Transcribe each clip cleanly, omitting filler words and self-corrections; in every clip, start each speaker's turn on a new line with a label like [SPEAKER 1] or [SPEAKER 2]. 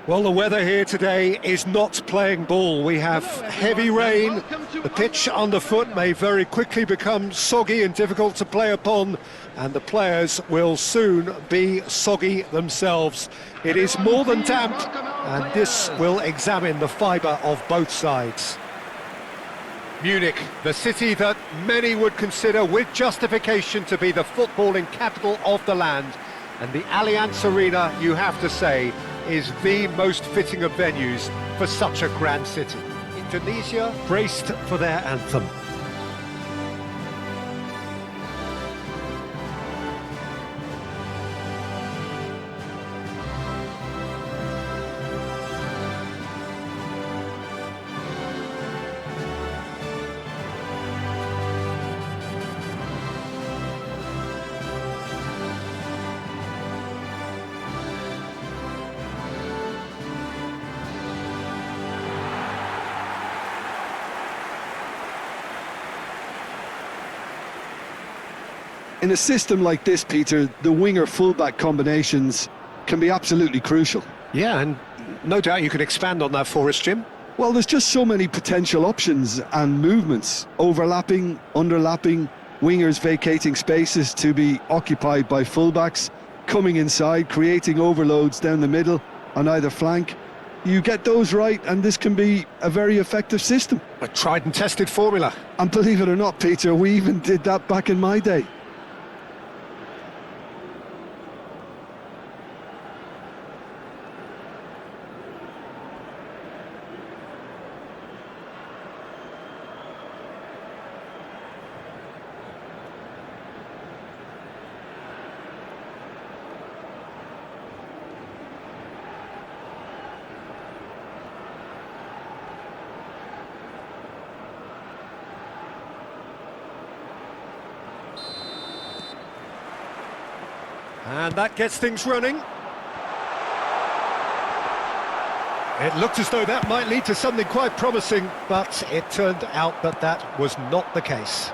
[SPEAKER 1] Well, the weather here today is not playing ball. We have heavy rain. The pitch underfoot may very quickly become soggy and difficult to play upon, and the players will soon be soggy themselves. It is more than damp, and this will examine the fibre of both sides. Munich, the city that many would consider with justification to be the footballing capital of the land, and the Allianz Arena, you have to say, is the most fitting of venues for such a grand city. Indonesia braced for their anthem.
[SPEAKER 2] In a system like this, Peter, the winger-fullback combinations can be absolutely crucial.
[SPEAKER 1] Yeah, and no doubt you can expand on that for us, Jim.
[SPEAKER 2] Well, there's just so many potential options and movements. Overlapping, underlapping, wingers vacating spaces to be occupied by fullbacks, coming inside, creating overloads down the middle on either flank. You get those right, and this can be a very effective system.
[SPEAKER 1] A tried and tested formula.
[SPEAKER 2] And believe it or not, Peter, we even did that back in my day.
[SPEAKER 1] And that gets things running. It looked as though that might lead to something quite promising, but it turned out that that was not the case.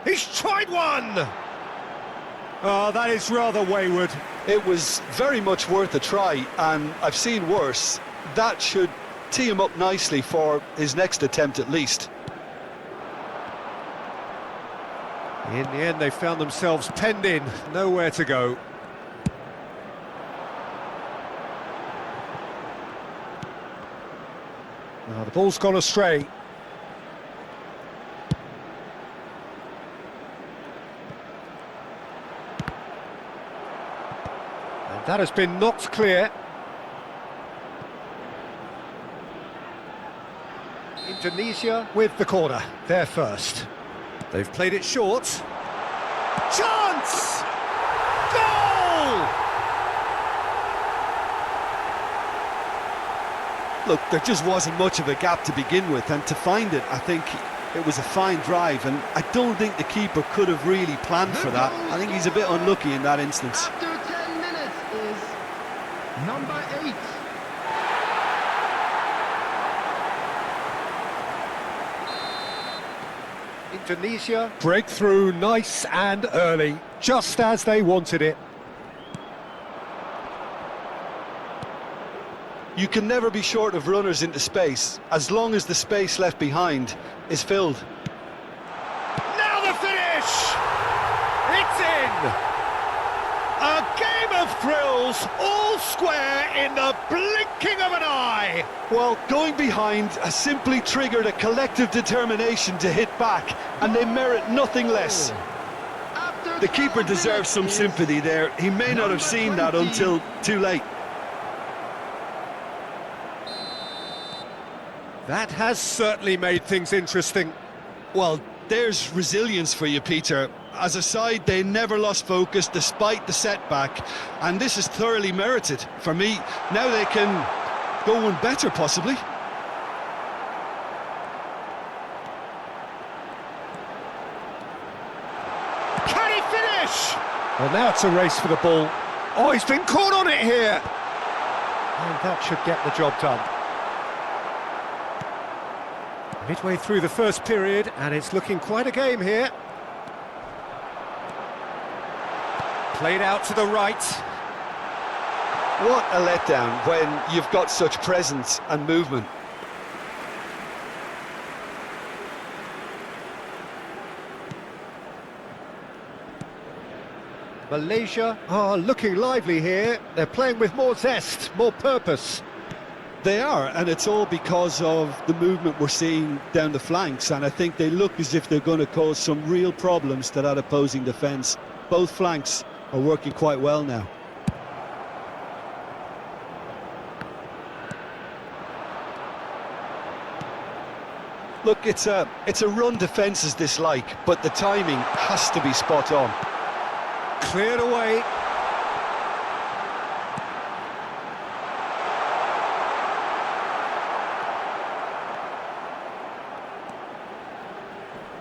[SPEAKER 1] He's tried one! Oh, that is rather wayward.
[SPEAKER 2] It was very much worth a try, and I've seen worse. That should tee him up nicely for his next attempt at least.
[SPEAKER 1] In the end, they found themselves penned in, nowhere to go. Now the ball's gone astray. And that has been knocked clear. Indonesia with the corner, they're first. They've played it short. Chance! Goal!
[SPEAKER 2] Look, there just wasn't much of a gap to begin with, and to find it, I think it was a fine drive, and I don't think the keeper could have really planned for that. I think he's a bit unlucky in that instance.
[SPEAKER 3] After 10 minutes is number 8.
[SPEAKER 1] Indonesia breakthrough nice and early, just as they wanted it.
[SPEAKER 2] You can never be short of runners into space, as long as the space left behind is filled.
[SPEAKER 1] Now the finish! It's in! A game of thrills, all square in the blinking of an eye!
[SPEAKER 2] Well, going behind has simply triggered a collective determination to hit back, and they merit nothing less. The keeper deserves some sympathy there. He may not have seen that until too late.
[SPEAKER 1] That has certainly made things interesting.
[SPEAKER 2] Well, there's resilience for you, Peter. As a side, they never lost focus despite the setback, and this is thoroughly merited. For me, now they can go one better, possibly.
[SPEAKER 1] Can he finish? Well, now it's a race for the ball. Oh, he's been caught on it here. And that should get the job done. Midway through the first period, and it's looking quite a game here. Played out to the right.
[SPEAKER 2] What a letdown when you've got such presence and movement.
[SPEAKER 1] Malaysia are looking lively here. They're playing with more zest, more purpose.
[SPEAKER 2] They are, and it's all because of the movement we're seeing down the flanks, and I think they look as if they're going to cause some real problems to that opposing defence. Both flanks are working quite well now. Look, it's a run defence's dislike, but the timing has to be spot on.
[SPEAKER 1] Cleared away.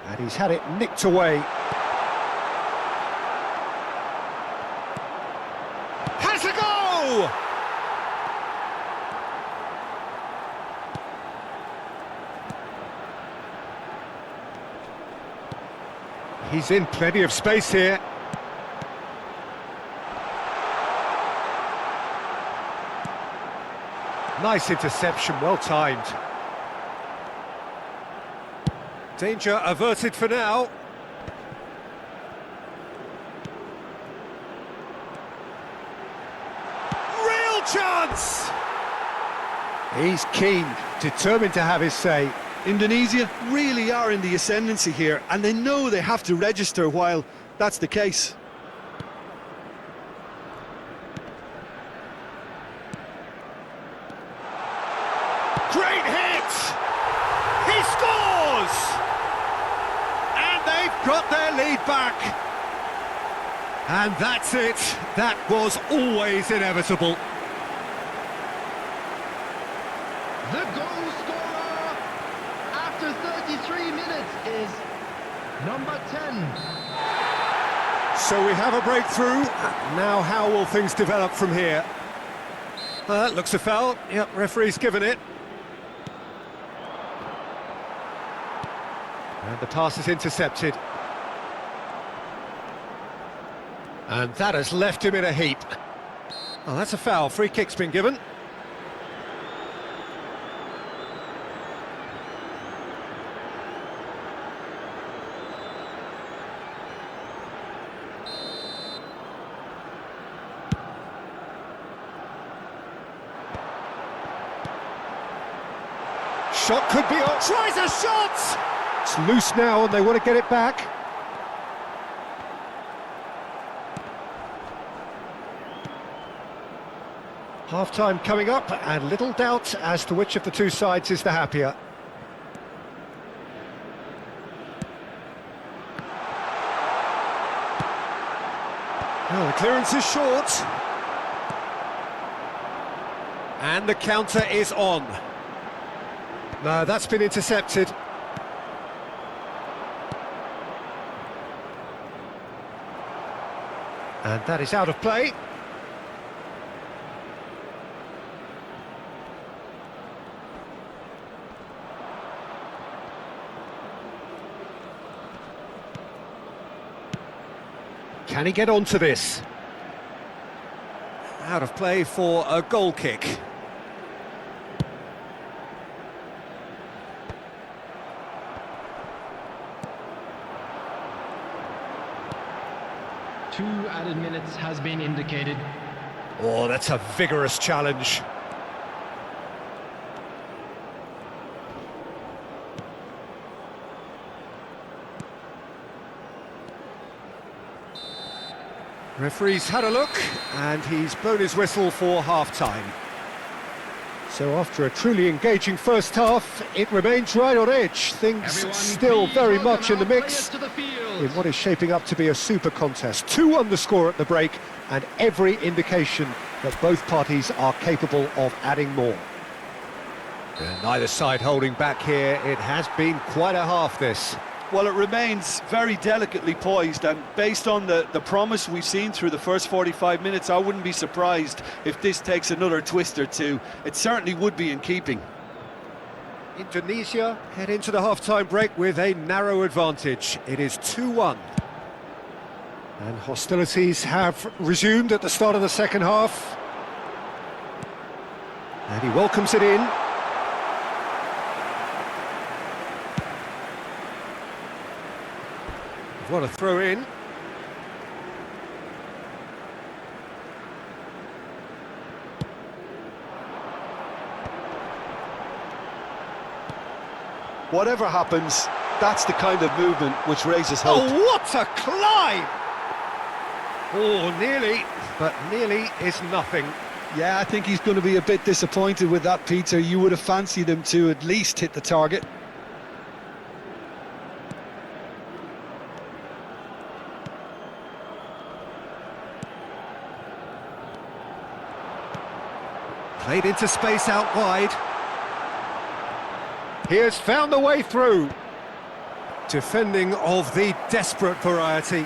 [SPEAKER 1] And he's had it nicked away. Has a go! He's in plenty of space here. Nice interception, well timed. Danger averted for now. Real chance! He's keen, determined to have his say.
[SPEAKER 2] Indonesia really are in the ascendancy here, and they know they have to register while that's the case.
[SPEAKER 1] Great hit! He scores! And they've got their lead back. And that's it. That was always inevitable.
[SPEAKER 3] The goal scorer after 33 minutes is number 10.
[SPEAKER 1] So we have a breakthrough. Now how will things develop from here? Looks a foul. Yep, referee's given it. And the pass is intercepted. And that has left him in a heap. Oh, that's a foul. Free kick's been given. Shot could be on. Tries a shot! It's loose now and they want to get it back. Half-time coming up and little doubt as to which of the two sides is the happier. Oh, the clearance is short. And the counter is on. No, that's been intercepted. And that is out of play. Can he get onto this? Out of play for a goal kick.
[SPEAKER 3] Two added minutes has been indicated.
[SPEAKER 1] Oh, that's a vigorous challenge. Referee's had a look, and he's blown his whistle for half-time. So after a truly engaging first half, it remains right on edge. Things still very much in the mix in what is shaping up to be a super contest. 2-1 the score at the break, and every indication that both parties are capable of adding more. And neither side holding back here. It has been quite a half, this.
[SPEAKER 2] Well, it remains very delicately poised, and based on the promise we've seen through the first 45 minutes, I wouldn't be surprised if this takes another twist or two. It certainly would be in keeping.
[SPEAKER 1] Indonesia head into the half-time break with a narrow advantage. It is 2-1. And hostilities have resumed at the start of the second half. And he welcomes it in. What a throw in.
[SPEAKER 2] Whatever happens, that's the kind of movement which raises hope.
[SPEAKER 1] Oh, what a climb! Oh, nearly, but nearly is nothing.
[SPEAKER 2] Yeah, I think he's going to be a bit disappointed with that, Peter. You would have fancied him to at least hit the target.
[SPEAKER 1] Played into space out wide. He has found the way through. Defending of the desperate variety.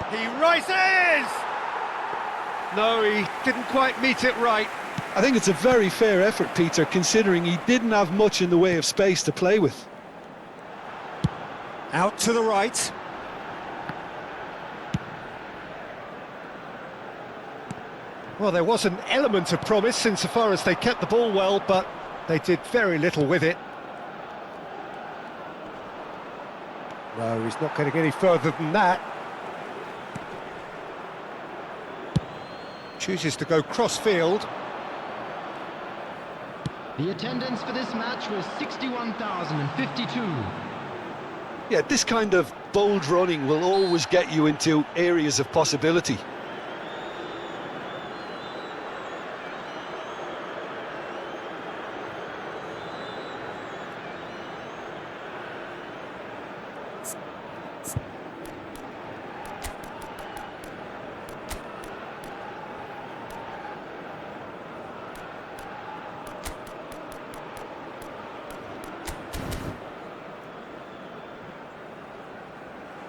[SPEAKER 1] He rises! No, he didn't quite meet it right.
[SPEAKER 2] I think it's a very fair effort, Peter, considering he didn't have much in the way of space to play with.
[SPEAKER 1] Out to the right. Well, there was an element of promise insofar as they kept the ball well, but they did very little with it. No, he's not getting any further than that. Chooses to go cross-field.
[SPEAKER 3] The attendance for this match was 61,052.
[SPEAKER 2] Yeah, this kind of bold running will always get you into areas of possibility.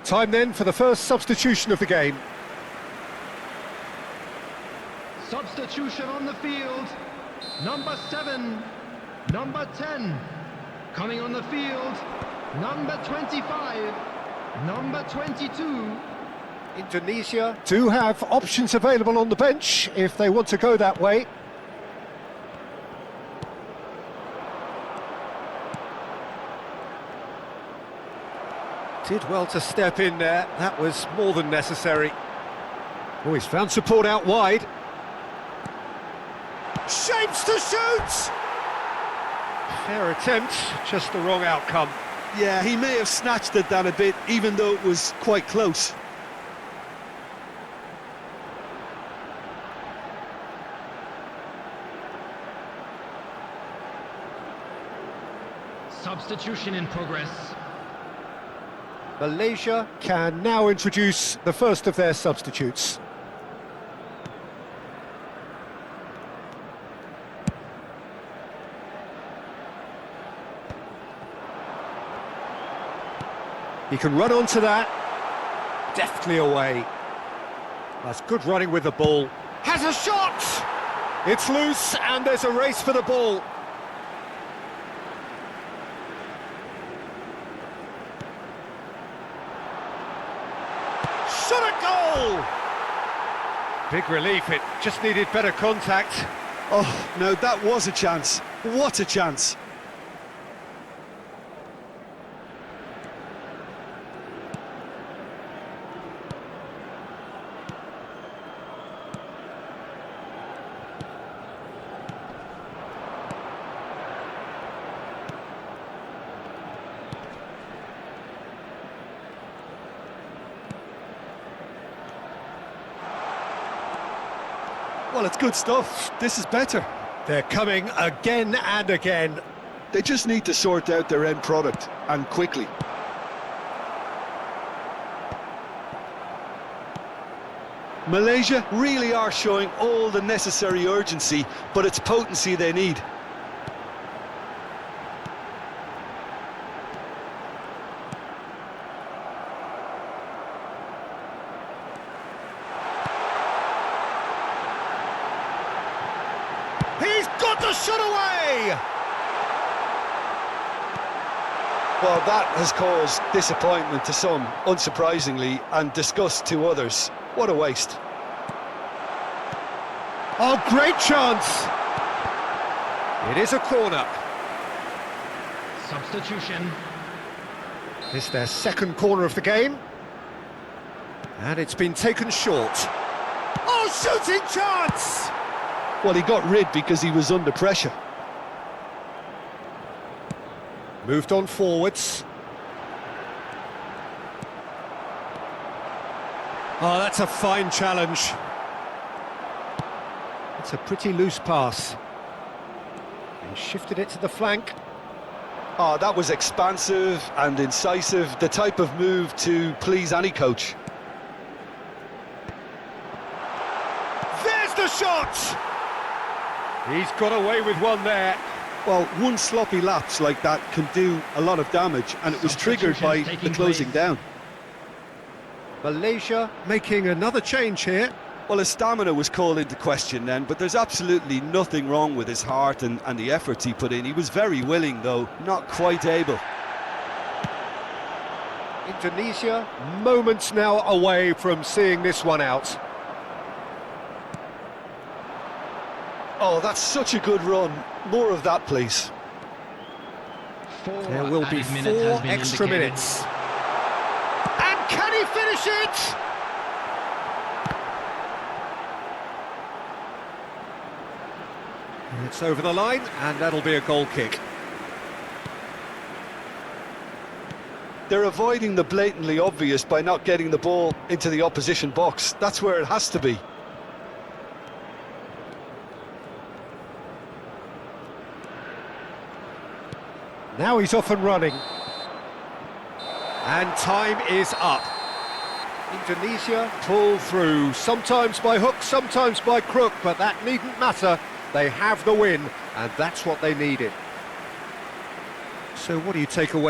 [SPEAKER 1] Time then for the first substitution of the game.
[SPEAKER 3] Substitution on the field. Number 7, number 10. Coming on the field, number 25, number 22.
[SPEAKER 1] Indonesia do have options available on the bench if they want to go that way. Did well to step in there, that was more than necessary. Oh, he's found support out wide. Shapes to shoot! Fair attempt, just the wrong outcome.
[SPEAKER 2] Yeah, he may have snatched at that a bit, even though it was quite close.
[SPEAKER 3] Substitution in progress.
[SPEAKER 1] Malaysia can now introduce the first of their substitutes. He can run onto that. Deftly away. That's good running with the ball. Has a shot! It's loose and there's a race for the ball. Shot a goal! Big relief, it just needed better contact.
[SPEAKER 2] Oh, no, that was a chance. What a chance. Well, it's good stuff. This is better.
[SPEAKER 1] They're coming again and again.
[SPEAKER 2] They just need to sort out their end product, and quickly. Malaysia really are showing all the necessary urgency, but it's potency they need.
[SPEAKER 1] He's got the shot away!
[SPEAKER 2] Well, that has caused disappointment to some, unsurprisingly, and disgust to others. What a waste.
[SPEAKER 1] Oh, great chance! It is a corner.
[SPEAKER 3] Substitution.
[SPEAKER 1] It's their second corner of the game. And it's been taken short. Oh, shooting chance!
[SPEAKER 2] Well, he got rid because he was under pressure.
[SPEAKER 1] Moved on forwards. Oh, that's a fine challenge. It's a pretty loose pass. He shifted it to the flank.
[SPEAKER 2] Oh, that was expansive and incisive, the type of move to please any coach.
[SPEAKER 1] There's the shot! He's got away with one there.
[SPEAKER 2] Well, one sloppy lapse like that can do a lot of damage, and it was triggered by the closing down.
[SPEAKER 1] Malaysia making another change here.
[SPEAKER 2] Well, his stamina was called into question then, but there's absolutely nothing wrong with his heart and the efforts he put in. He was very willing, though, not quite able.
[SPEAKER 1] Indonesia, moments now away from seeing this one out.
[SPEAKER 2] Oh, that's such a good run. More of that, please.
[SPEAKER 1] There will be 4 extra minutes. And can he finish it? It's over the line, and that'll be a goal kick.
[SPEAKER 2] They're avoiding the blatantly obvious by not getting the ball into the opposition box. That's where it has to be.
[SPEAKER 1] Now he's off and running. And time is up. Indonesia pull through, sometimes by hook, sometimes by crook, but that needn't matter. They have the win, and that's what they needed. So what do you take away?